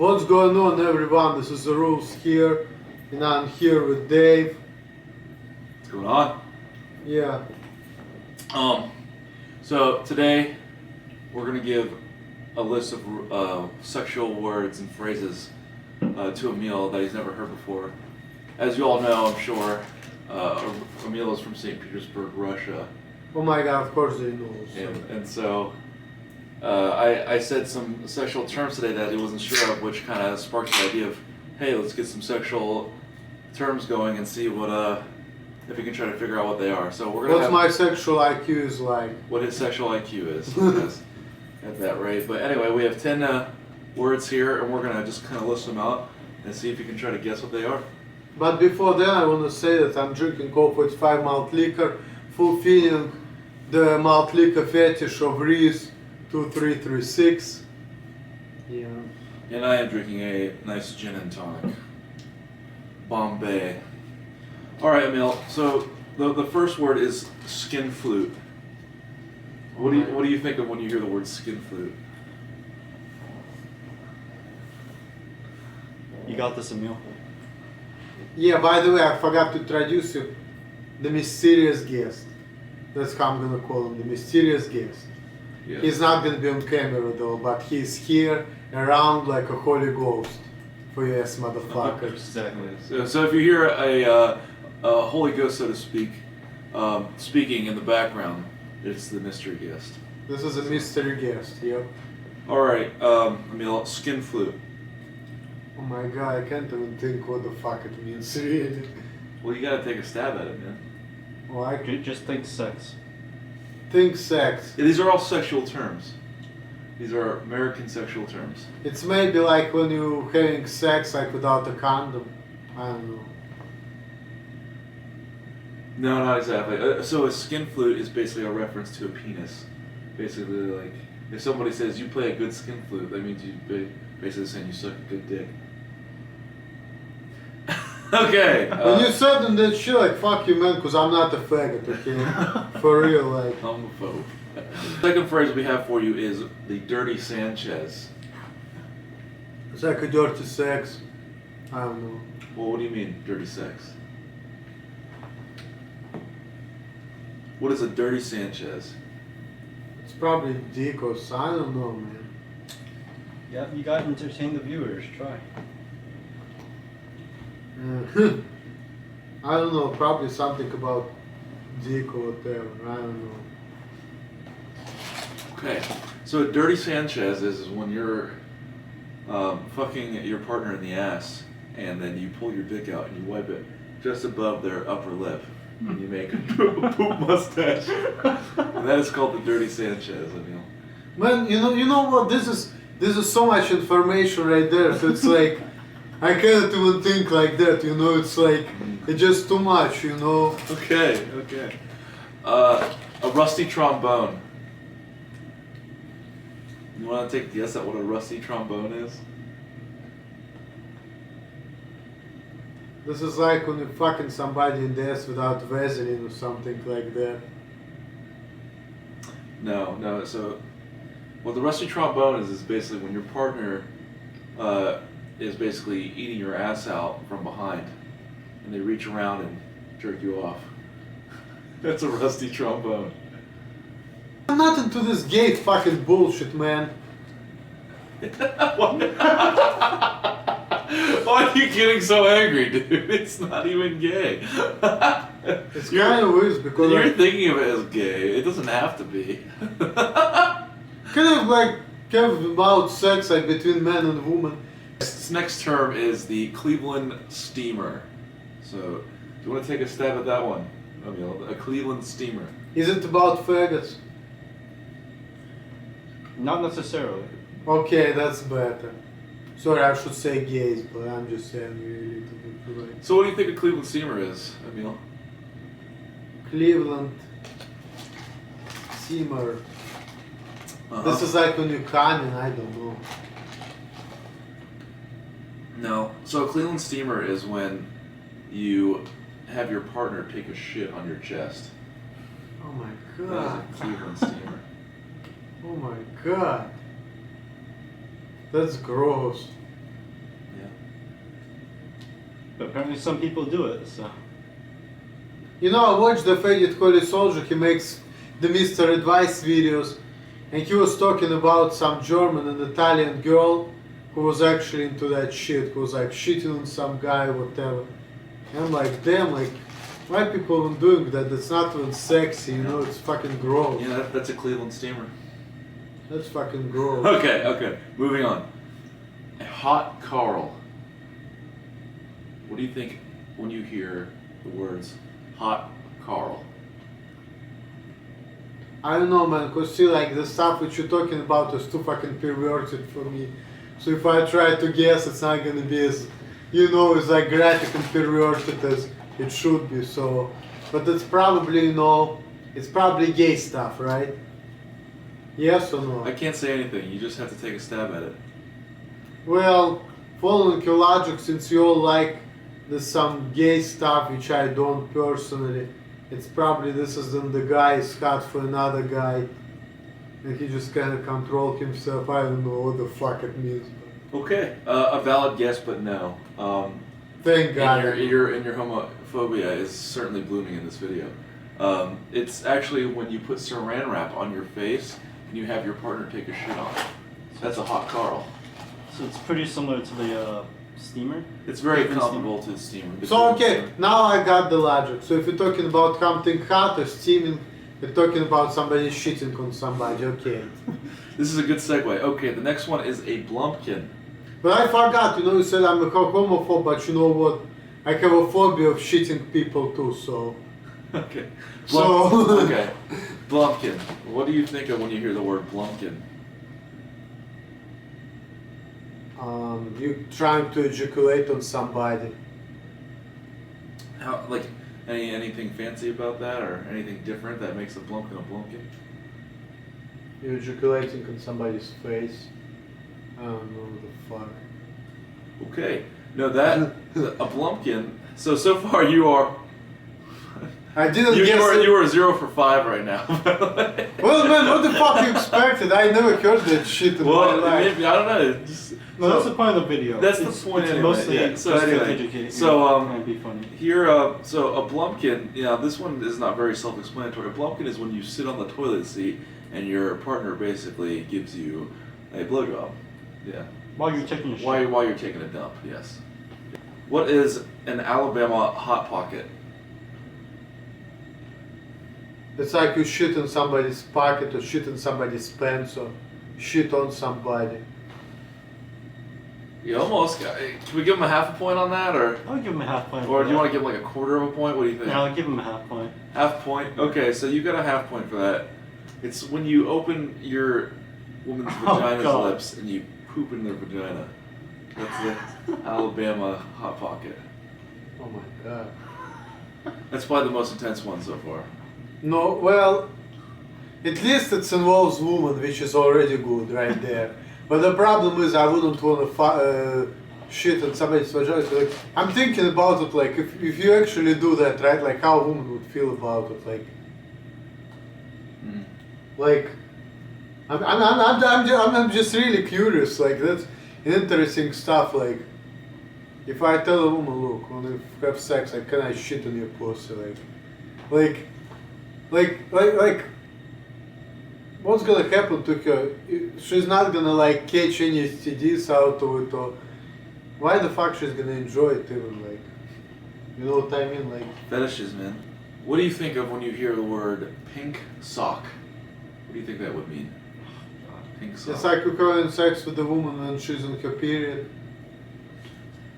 What's going on, everyone? This is The Rules here, and I'm here with Dave. What's going on? Yeah. So today we're gonna give a list of sexual words and phrases to Emil that he's never heard before. As you all know, I'm sure, Emil is from St. Petersburg, Russia. Oh my god, of course they know. And so I said some sexual terms today that he wasn't sure of, which kind of sparked the idea of, hey, let's get some sexual terms going and see what if we can try to figure out what they are. So we're gonna. What's my sexual IQ is like? What his sexual IQ is. Yes, at that rate. But anyway, we have 10 words here, and we're gonna just kind of list them out and see if you can try to guess what they are. But before that, I want to say that I'm drinking 45 malt liquor, fulfilling the malt liquor fetish of Reese 2336. Yeah. And I am drinking a nice gin and tonic. Bombay. Alright, Emil, so the first word is skin flute. What do you think of when you hear the word skin flute? You got this, Emil. Yeah, by the way, I forgot to introduce you. The mysterious guest. That's how I'm gonna call him, the mysterious guest. Yeah. He's not gonna be on camera though, but he's here around like a holy ghost for you ass motherfuckers. Exactly. So if you hear a Holy Ghost, so to speak, speaking in the background, it's the mystery guest. This is a mystery guest, yep. Alright, Emil, skin flute. Oh my god, I can't even think what the fuck it means really. Well, you gotta take a stab at it, man. Well, I Just think sex. think sex. Yeah, these are all sexual terms. These are American sexual terms. It's maybe like when you having sex like without a condom. I don't know. No, not exactly. So a skin flute is basically a reference to a penis. Basically, like, if somebody says you play a good skin flute, that means you basically saying you suck a good dick. Okay. When you said in that shit, like, fuck you, man, because I'm not a faggot, okay? For real, like. Homophobe. Second phrase we have for you is the dirty Sanchez. It's like a dirty sex. I don't know. Well, what do you mean, dirty sex? What is a dirty Sanchez? It's probably dick or something. I don't know, man. Yeah, you gotta entertain the viewers. Try. I don't know, probably something about dick or whatever. I don't know. Okay, so a dirty Sanchez is when you're fucking your partner in the ass, and then you pull your dick out and you wipe it just above their upper lip, and you make a poop mustache, and that is called the dirty Sanchez, Emil. Man, you know what? This is so much information right there. So it's like I can't even think like that. You know, it's like it's just too much. You know. Okay. A rusty trombone. You want to take a guess at what a rusty trombone is? This is like when you fucking somebody in the ass without Vaseline or something like that. No. So, what the rusty trombone is basically when your partner is basically eating your ass out from behind, and they reach around and jerk you off. That's a rusty trombone. I'm not into this gay fucking bullshit, man. Why are you getting so angry, dude? It's not even gay. It's kind of weird because You're thinking of it as gay. It doesn't have to be. kind of like about sex like between man and woman. This next term is the Cleveland steamer. So, do you want to take a stab at that one, Emil? A Cleveland steamer. Is it about faggots? Not necessarily. Okay, that's better. Sorry, I should say gays, but I'm just saying really to be right. So, what do you think a Cleveland steamer is, Emil? Cleveland steamer. This is like when you come and I don't know. No. So, a Cleveland steamer is when you have your partner take a shit on your chest. Oh my That god. is a Cleveland steamer. Oh my god. That's gross. But apparently some people do it, so. You know, I watched the Faded Holy Soldier. He makes the Mr. Advice videos, and he was talking about some German and Italian girl who was actually into that shit, who was like shitting on some guy, whatever. And I'm like, damn, like, why people even doing that? That's not even sexy, you know, it's fucking gross. Yeah, that's a Cleveland steamer. That's fucking gross. Okay, moving on. Hot Carl. What do you think when you hear the words Hot Carl? I don't know, man, cause see, like, the stuff which you're talking about is too fucking perverted for me. So if I try to guess, it's not gonna be as, you know, as like graphic and perverted as it should be. So, but it's probably, you know, it's probably gay stuff, right? Yes or no? I can't say anything. You just have to take a stab at it. Well, following your logic, since you all like there's some gay stuff which I don't personally, it's probably this is then the guy is hot for another guy and he just kind of control himself. I don't know what the fuck it means. Okay, a valid guess, but no. Thank God. And your homophobia is certainly blooming in this video. It's actually when you put saran wrap on your face and you have your partner take a shit on it. That's a hot Carl. So it's pretty similar to the steamer? It's very Different comparable to the steamer. So okay, now I got the logic. So if you're talking about something hot or steaming, you're talking about somebody shitting on somebody, okay. This is a good segue. Okay, the next one is a blumpkin. But I forgot, you know, you said I'm a homophobe, but you know what? I have a phobia of shitting people too, so... Okay. So- okay. Blumpkin. What do you think of when you hear the word blumpkin? You trying to ejaculate on somebody. How, like, anything fancy about that, or anything different that makes a blumpkin a blumpkin? You're ejaculating on somebody's face. I don't know what the fuck. Okay. No, that a blumpkin. So far you are. I didn't You guess it. are 0 for 5 right now. Well, man, what the fuck you expected? I never heard that shit in my Well, life. maybe I don't know. Just, No, that's the point of the video. That's It's- the point It's anyway. mostly Yeah. So just anyway, educating. so, and be funny. Here, so a blumpkin, this one is not very self-explanatory. A blumpkin is when you sit on the toilet seat and your partner basically gives you a blowjob. Yeah. While you're taking a shit. While you're taking a dump, yes. What is an Alabama hot pocket? It's like you shit in somebody's pocket or shit in somebody's pants or shit on somebody. You almost got. Can we give him a half a point on that, or I'll give him a half point. do you want to give him like a quarter of a point? What do you think? Yeah, I'll give him a half point. Half point. Okay, so you got a half point for that. It's when you open your woman's Oh, vagina's God. lips and you poop in their vagina. That's the Alabama hot pocket. Oh my god. That's probably the most intense one so far. No, well, at least it involves woman, which is already good right there. But the problem is I wouldn't want to shit on somebody's vagina. So, like, I'm thinking about it like if you actually do that, right? Like how a woman would feel about it, like. Mm. Like, I'm just really curious. Like that's interesting stuff. Like, if I tell a woman, look, when we have sex, like, can I shit on your pussy? Like, what's gonna happen to her? She's not gonna like catch any STDs out of it, or why the fuck she's gonna enjoy it even? Like, you know what I mean? Like, Fetishes, man. What do you think of when you hear the word pink sock? What do you think that would mean? Pink sock. it's like you're having sex with a woman when she's on her period.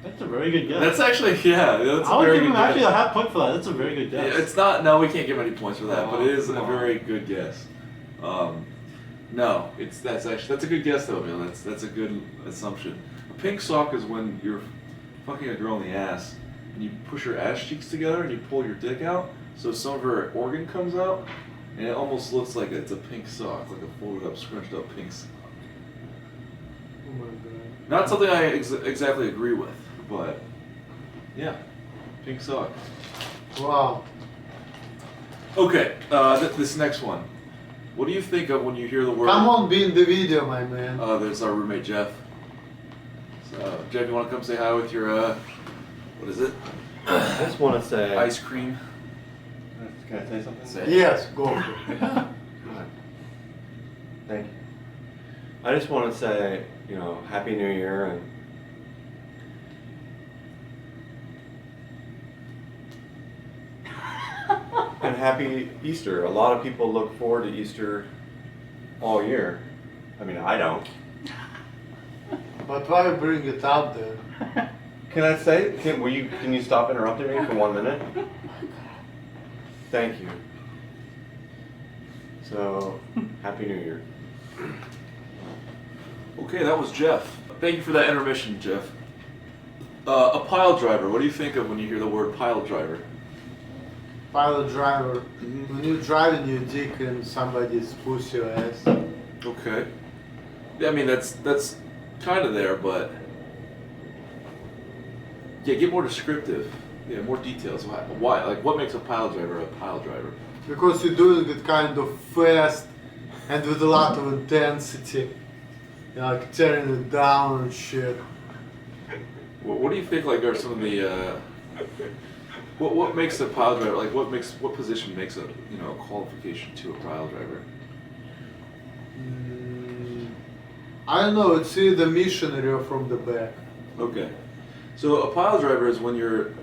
That's a very good guess. That's actually, yeah, that's I a would very give him good actually a guess. half point for that. That's a very good guess. It's not, no, we can't give any points for that, but it is a Oh. very good guess. No, that's a good guess though, Emil. That's a good assumption. A pink sock is when you're fucking a girl in the ass and you push her ass cheeks together and you pull your dick out, so some of her organ comes out, and it almost looks like it's a pink sock, like a folded up, scrunched up pink sock. Oh my god. Not something I exactly agree with, but yeah, pink sock. Wow. Okay, this next one. What do you think of when you hear the word? Come on, be in the video, my man. There's our roommate Jeff. So, Jeff, you want to come say hi with your What is it? I just want to say. Ice cream. Can I say something? Say it. Yes, go for it. God. Thank you. I just want to say, Happy New Year and Happy Easter. A lot of people look forward to Easter all year. I mean, I don't. But why bring it up then? Can I say? Can you stop interrupting me for 1 minute? Thank you. So, Happy New Year. Okay, that was Jeff. Thank you for that intermission, Jeff. A pile driver. What do you think of when you hear the word pile driver? Pilot driver. Mhm. When you're driving your dick in somebody's pussy or ass. Okay. Yeah, I mean that's kind of there, but yeah, get more descriptive. Yeah, more details. Why? Like, what makes a pile driver a pile driver? Because you're doing it kind of fast and with a lot of intensity. You're like tearing it down and shit. What do you think? Like, are some of the what makes a pile driver? Like, what position makes a qualification to a pile driver? I don't know, it's either missionary or from the back. Okay, so a pile driver is when your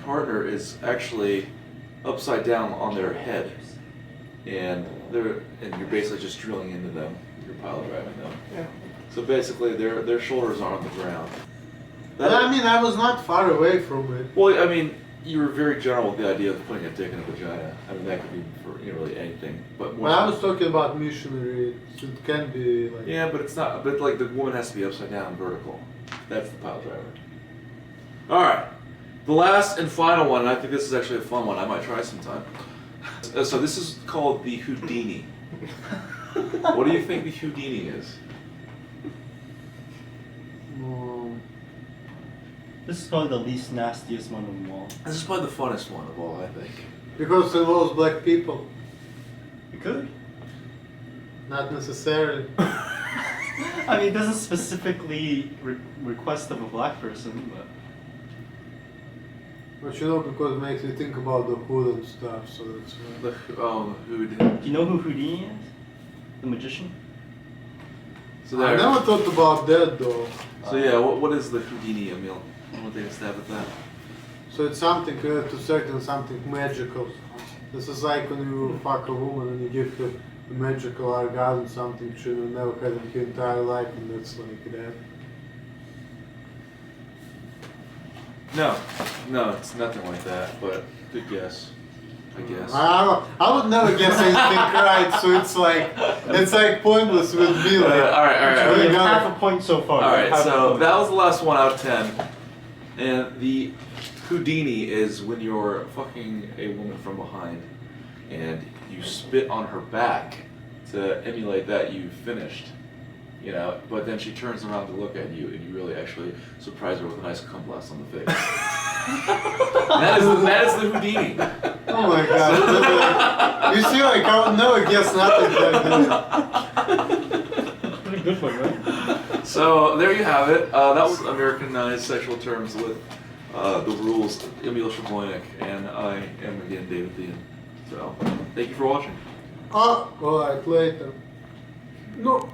partner is actually upside down on their head, and you're basically just drilling into them. You're pile driving them. Yeah. So basically, their shoulders are on the ground. But I mean, I was not far away from it. Well, I mean, you were very general with the idea of putting a dick in a vagina. I mean, that could be for really anything. But When I was talking about missionary, it can be like... yeah, but it's not. But like the woman has to be upside down, vertical. That's the pile driver. All right, the last and final one, and I think this is actually a fun one. I might try sometime. So this is called the Houdini. What do you think the Houdini is? This is probably the least nastiest one of them all. This is probably the funnest one of all, I think. Because it involves black people. It could. Not necessarily. I mean, it doesn't specifically request of a black person, but... But because it makes me think about the hood and stuff, so that's why. Houdini. Do you know who Houdini is? The magician? So I never thought about that though. So yeah, what is the Houdini, Emil? I want to take a stab at that. So it's something to certain something magical. This is like when you fuck a woman and you give her a magical orgasm, something she never had in her entire life, and that's like that. No, it's nothing like that. But good guess, I guess. I would never guess anything right, so it's like pointless with me. Like, all right. We Okay. have half a point so far. All right, Half a so point. that was the last one out of 10. And the Houdini is when you're fucking a woman from behind and you spit on her back to emulate that you finished, but then she turns around to look at you and you really actually surprise her with a nice cum blast on the face. that is the Houdini. Oh my god. You see, like, I would never guess nothing like that. Pretty good one, right? So there you have it. That was Americanized Sexual Terms with The Rules, Emil Shaboynik, and I am again David Dean. So thank you for watching. Alright, later. No.